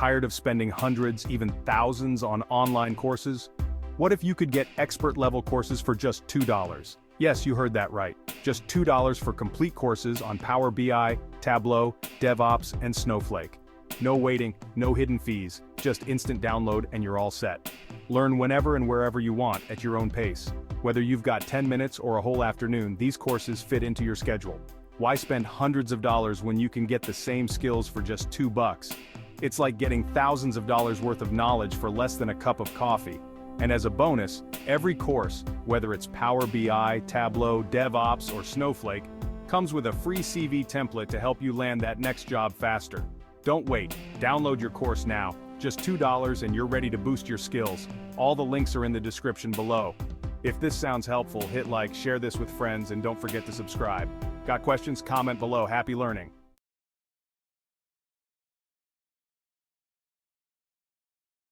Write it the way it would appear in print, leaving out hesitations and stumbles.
Tired of spending hundreds, even thousands on online courses? What if you could get expert-level courses for just $2? Yes, you heard that right. Just $2 for complete courses on Power BI, Tableau, DevOps, and Snowflake. No waiting, no hidden fees, just instant download and you're all set. Learn whenever and wherever you want at your own pace. Whether you've got 10 minutes or a whole afternoon, these courses fit into your schedule. Why spend hundreds of dollars when you can get the same skills for just $2? It's like getting thousands of dollars worth of knowledge for less than a cup of coffee. And as a bonus, every course, whether it's Power BI, Tableau, DevOps, or Snowflake, comes with a free CV template to help you land that next job faster. Don't wait, download your course now, just $2 and you're ready to boost your skills. All the links are in the description below. If this sounds helpful, hit like, share this with friends, and don't forget to subscribe. Got questions? Comment below. Happy learning.